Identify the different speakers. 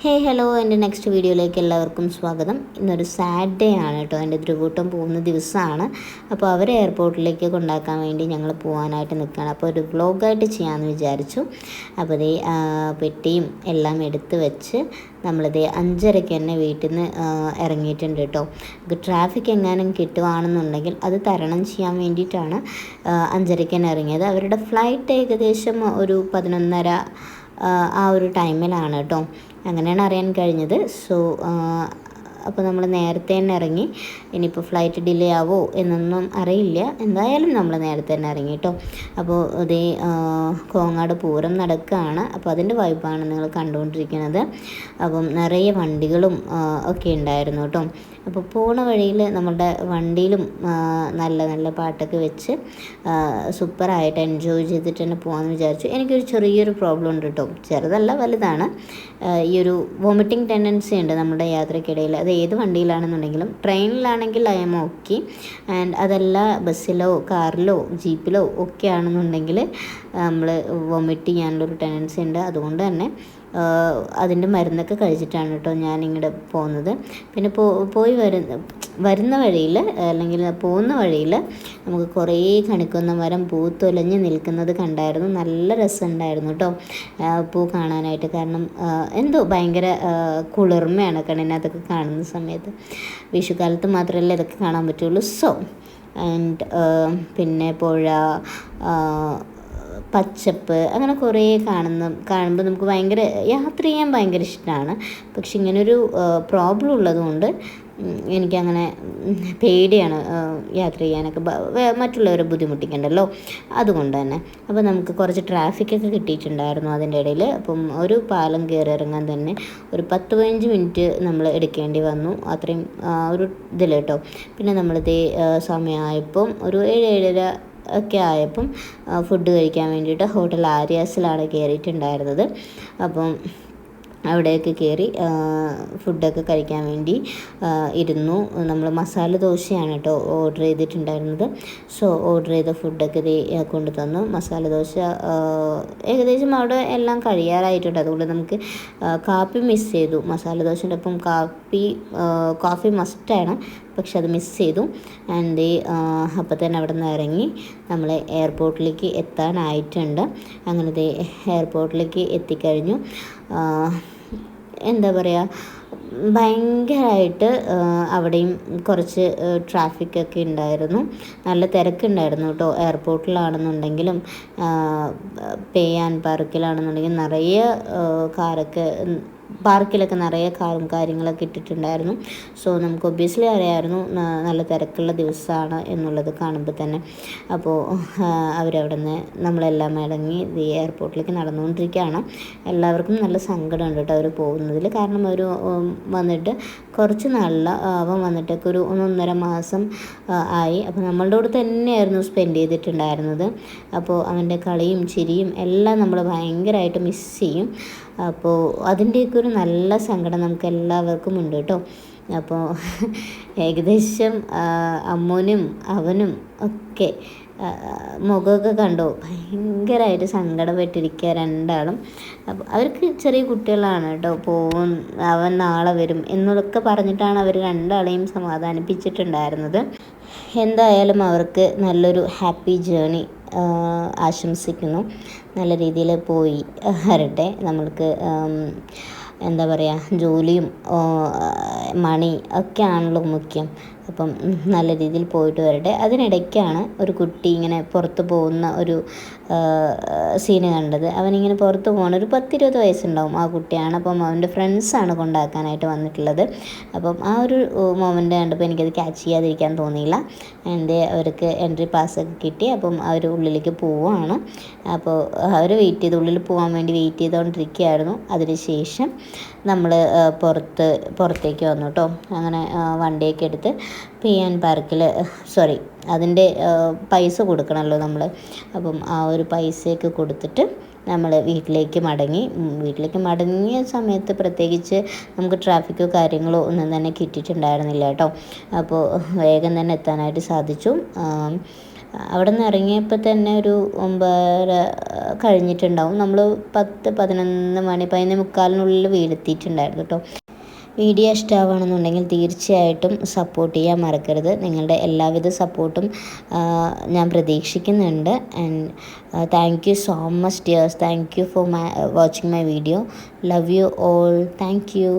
Speaker 1: Hello, എൻ്റെ next വീഡിയോയിലേക്ക് എല്ലാവർക്കും സ്വാഗതം. ഇന്നൊരു സാഡ് ഡേ ആണ് കേട്ടോ. എൻ്റെ ധ്രുവൂട്ടം പോകുന്ന ദിവസമാണ്. അപ്പോൾ അവരെ എയർപോർട്ടിലേക്ക് കൊണ്ടാക്കാൻ വേണ്ടി ഞങ്ങൾ പോകാനായിട്ട് നിൽക്കുകയാണ്. അപ്പോൾ ഒരു വ്ളോഗായിട്ട് ചെയ്യാമെന്ന് വിചാരിച്ചു. അപ്പോൾ ഇതേ പെട്ടിയും എല്ലാം എടുത്ത് വെച്ച് നമ്മളിതേ 5:30 തന്നെ വീട്ടിൽ നിന്ന് ഇറങ്ങിയിട്ടുണ്ട് കേട്ടോ. ട്രാഫിക് എങ്ങാനും കിട്ടുവാണെന്നുണ്ടെങ്കിൽ അത് തരണം ചെയ്യാൻ വേണ്ടിയിട്ടാണ് 5:30 തന്നെ ഇറങ്ങിയത്. അവരുടെ ഫ്ലൈറ്റ് ഏകദേശം ഒരു 11:30 ആ ഒരു ടൈമിലാണ് കേട്ടോ. അങ്ങനെയാണ് അറിയാൻ കഴിഞ്ഞത്. അപ്പോൾ നമ്മൾ നേരത്തെ തന്നെ ഇറങ്ങി. ഇനിയിപ്പോൾ ഫ്ലൈറ്റ് ഡിലേ ആവോ എന്നൊന്നും അറിയില്ല. എന്തായാലും നമ്മൾ നേരത്തെ തന്നെ ഇറങ്ങി കേട്ടോ. അപ്പോൾ ഇതേ കോങ്ങാട് പൂരം നടക്കുകയാണ്. അപ്പോൾ അതിൻ്റെ വൈബാണ് നിങ്ങൾ കണ്ടുകൊണ്ടിരിക്കുന്നത്. അപ്പം നിറയെ വണ്ടികളും ഒക്കെ ഉണ്ടായിരുന്നു കേട്ടോ. അപ്പോൾ പോണ വഴിയിൽ നമ്മളുടെ വണ്ടിയിലും നല്ല നല്ല പാട്ടൊക്കെ വെച്ച് സൂപ്പറായിട്ട് എൻജോയ് ചെയ്തിട്ട് തന്നെ പോകാമെന്ന് വിചാരിച്ചു. എനിക്കൊരു ചെറിയൊരു പ്രോബ്ലം ഉണ്ട് കേട്ടോ. ചെറുതല്ല, വലുതാണ്. ഈ ഒരു വോമിറ്റിംഗ് ടെൻഡൻസി ഉണ്ട് നമ്മുടെ യാത്രക്കിടയിൽ. അത് ഏത് വണ്ടിയിലാണെന്നുണ്ടെങ്കിലും. ട്രെയിനിലാണെങ്കിൽ ഐ എം ഓക്കെ. ആൻഡ് അതല്ല ബസ്സിലോ കാറിലോ ജീപ്പിലോ ഒക്കെ ആണെന്നുണ്ടെങ്കിൽ നമ്മൾ വോമിറ്റ് ചെയ്യാനുള്ളൊരു ടെൻഡൻസി ഉണ്ട്. അതുകൊണ്ട് തന്നെ അതിൻ്റെ മരുന്നൊക്കെ കഴിച്ചിട്ടാണ് കേട്ടോ ഞാനിങ്ങോട്ട് പോകുന്നത്. പിന്നെ വരുന്ന വഴിയിൽ അല്ലെങ്കിൽ പോകുന്ന വഴിയിൽ നമുക്ക് കുറേ കണിക്കൊന്ന മരം പൂത്തൊലഞ്ഞ് നിൽക്കുന്നത് കണ്ടായിരുന്നു. നല്ല രസമുണ്ടായിരുന്നു കേട്ടോ പൂ കാണാനായിട്ട്. കാരണം എന്തോ ഭയങ്കര കുളിർമയാണ് കണ്ണിനകത്തൊക്കെ കാണുന്ന സമയത്ത്. വിഷുക്കാലത്ത് മാത്രമല്ലേ ഇതൊക്കെ കാണാൻ പറ്റുള്ളൂ. ആൻഡ് പിന്നെ പുഴ, പച്ചപ്പ്, അങ്ങനെ കുറേ കാണുമ്പോൾ നമുക്ക് ഭയങ്കര യാത്ര ചെയ്യാൻ ഭയങ്കര ഇഷ്ടമാണ്. പക്ഷെ ഇങ്ങനൊരു പ്രോബ്ലം ഉള്ളതുകൊണ്ട് എനിക്കങ്ങനെ പേടിയാണ് യാത്ര ചെയ്യാനൊക്കെ. മറ്റുള്ളവരെ ബുദ്ധിമുട്ടിക്കണ്ടല്ലോ, അതുകൊണ്ട് തന്നെ. അപ്പോൾ നമുക്ക് കുറച്ച് ട്രാഫിക്കൊക്കെ കിട്ടിയിട്ടുണ്ടായിരുന്നു അതിൻ്റെ ഇടയിൽ. അപ്പം ഒരു പാലം കയറി ഇറങ്ങാൻ തന്നെ ഒരു 10-15 മിനിറ്റ് നമ്മൾ എടുക്കേണ്ടി വന്നു. അത്രയും ഒരു ഇതിൽ കേട്ടോ. പിന്നെ നമ്മളിതേ സമയമായപ്പം ഒരു 7-7:30 ഒക്കെ ആയപ്പം ഫുഡ് കഴിക്കാൻ വേണ്ടിയിട്ട് ഹോട്ടൽ ആര്യാസിലാണ് കയറിയിട്ടുണ്ടായിരുന്നത്. അപ്പം അവിടെയൊക്കെ കയറി ഫുഡൊക്കെ കഴിക്കാൻ വേണ്ടി ഇരുന്നു. നമ്മൾ മസാല ദോശയാണ് കേട്ടോ ഓർഡർ ചെയ്തിട്ടുണ്ടായിരുന്നത്. ഓർഡർ ചെയ്ത ഫുഡൊക്കെ കൊണ്ടു തന്നു. മസാല ദോശ ഏകദേശം അവിടെ എല്ലാം കഴിയാറായിട്ടുണ്ട്. അതുകൊണ്ട് നമുക്ക് കാപ്പി മിസ് ചെയ്തു. മസാല ദോശൻ്റെ ഒപ്പം കോഫി മസ്റ്റാണ്, പക്ഷെ അത് മിസ് ചെയ്തു. ആൻഡ് അപ്പോൾ തന്നെ അവിടെ നിന്ന് ഇറങ്ങി നമ്മൾ എയർപോർട്ടിലേക്ക് എത്താനായിട്ടുണ്ട്. അങ്ങനത്തെ എയർപോർട്ടിലേക്ക് എത്തിക്കഴിഞ്ഞു. എന്താ പറയുക, ഭയങ്കരമായിട്ട് അവിടെയും കുറച്ച് ട്രാഫിക്കൊക്കെ ഉണ്ടായിരുന്നു. നല്ല തിരക്കുണ്ടായിരുന്നു കേട്ടോ. എയർപോർട്ടിലാണെന്നുണ്ടെങ്കിലും പേ ആൻഡ് പാർക്കിലാണെന്നുണ്ടെങ്കിലും നിറയെ പാർക്കിലൊക്കെ നിറയെ കാറും കാര്യങ്ങളൊക്കെ ഇട്ടിട്ടുണ്ടായിരുന്നു. നമുക്ക് ഒബ്വിയസ്ലി അറിയാമായിരുന്നു നല്ല തിരക്കുള്ള ദിവസമാണ് എന്നുള്ളത് കാണുമ്പോൾ തന്നെ. അപ്പോൾ അവരവിടെ നിന്ന് നമ്മളെല്ലാം ഇറങ്ങി എയർപോർട്ടിലേക്ക് നടന്നുകൊണ്ടിരിക്കുകയാണ്. എല്ലാവർക്കും നല്ല സങ്കടമുണ്ട് കേട്ടോ അവർ പോകുന്നതിൽ. കാരണം അവർ വന്നിട്ട് കുറച്ച് നാളില്ല, അവൻ വന്നിട്ടൊക്കെ ഒരു 1.5 മാസം ആയി. അപ്പോൾ നമ്മളുടെ കൂടെ തന്നെയായിരുന്നു സ്പെൻഡ് ചെയ്തിട്ടുണ്ടായിരുന്നത്. അപ്പോൾ അവൻ്റെ കളിയും ചിരിയും എല്ലാം നമ്മൾ ഭയങ്കരമായിട്ട് മിസ് ചെയ്യും. അപ്പോൾ അതിൻ്റെയൊക്കെ ഒരു നല്ല സങ്കടം നമുക്ക് എല്ലാവർക്കും ഉണ്ട് കേട്ടോ. അപ്പോൾ ഏകദേശം അമ്മൂനും അവനും ഒക്കെ മുഖമൊക്കെ കണ്ടോ, ഭയങ്കരമായിട്ട് സങ്കടപ്പെട്ടിരിക്കുക രണ്ടാളും. അപ്പോൾ അവർക്ക് ചെറിയ കുട്ടികളാണ് കേട്ടോ. അവൻ നാളെ വരും എന്നൊക്കെ പറഞ്ഞിട്ടാണ് അവർ രണ്ടാളെയും സമാധാനിപ്പിച്ചിട്ടുണ്ടായിരുന്നത്. എന്തായാലും അവർക്ക് നല്ലൊരു ഹാപ്പി ജേണി ആശംസിക്കുന്നു. നല്ല രീതിയിൽ പോയി വരട്ടെ. നമ്മൾക്ക് എന്താ പറയുക, ജോലിയും മണി ഒക്കെ ആണല്ലോ മുഖ്യം. അപ്പം നല്ല രീതിയിൽ പോയിട്ട് വരട്ടെ. അതിനിടയ്ക്കാണ് ഒരു കുട്ടി ഇങ്ങനെ പുറത്ത് പോകുന്ന ഒരു സീന് കണ്ടത്. അവനിങ്ങനെ പുറത്ത് പോകണം. ഒരു 10-20 വയസ്സുണ്ടാവും ആ കുട്ടിയാണ്. അപ്പം അവൻ്റെ ഫ്രണ്ട്സാണ് കൊണ്ടാക്കാനായിട്ട് വന്നിട്ടുള്ളത്. അപ്പം ആ ഒരു മൊമെൻ്റ് കണ്ടപ്പോൾ എനിക്കത് ക്യാച്ച് ചെയ്യാതിരിക്കാൻ തോന്നിയില്ല. അവർക്ക് എൻട്രി പാസ്സൊക്കെ കിട്ടി. അപ്പം അവർ ഉള്ളിലേക്ക് പോവുകയാണ്. അപ്പോൾ അവർ ഉള്ളിൽ പോകാൻ വേണ്ടി വെയിറ്റ് ചെയ്തുകൊണ്ടിരിക്കുകയായിരുന്നു. അതിനുശേഷം നമ്മൾ പുറത്തേക്ക് വന്നു കേട്ടോ. അങ്ങനെ വണ്ടിയൊക്കെ എടുത്ത് പേ ആൻഡ് പാർക്കിൽ അതിൻ്റെ പൈസ കൊടുക്കണമല്ലോ നമ്മൾ. അപ്പം ആ ഒരു പൈസയൊക്കെ കൊടുത്തിട്ട് നമ്മൾ വീട്ടിലേക്ക് മടങ്ങിയ സമയത്ത് പ്രത്യേകിച്ച് നമുക്ക് ട്രാഫിക്കോ കാര്യങ്ങളോ ഒന്നും തന്നെ കിട്ടിയിട്ടുണ്ടായിരുന്നില്ല കേട്ടോ. അപ്പോൾ വേഗം തന്നെ എത്താനായിട്ട് സാധിച്ചു. അവിടെ നിന്ന് ഇറങ്ങിയപ്പോൾ തന്നെ ഒരു 9:30 കഴിഞ്ഞിട്ടുണ്ടാവും. നമ്മൾ 10, 11 മണി 11:45 വീടെത്തിയിട്ടുണ്ടായിരുന്നു കേട്ടോ. വീഡിയോ ഇഷ്ടമാവുകയാണെന്നുണ്ടെങ്കിൽ തീർച്ചയായിട്ടും സപ്പോർട്ട് ചെയ്യാൻ മറക്കരുത്. നിങ്ങളുടെ എല്ലാവിധ സപ്പോർട്ടും ഞാൻ പ്രതീക്ഷിക്കുന്നുണ്ട്. And thank you so much dears. Thank you for watching my video. Love you all. Thank U.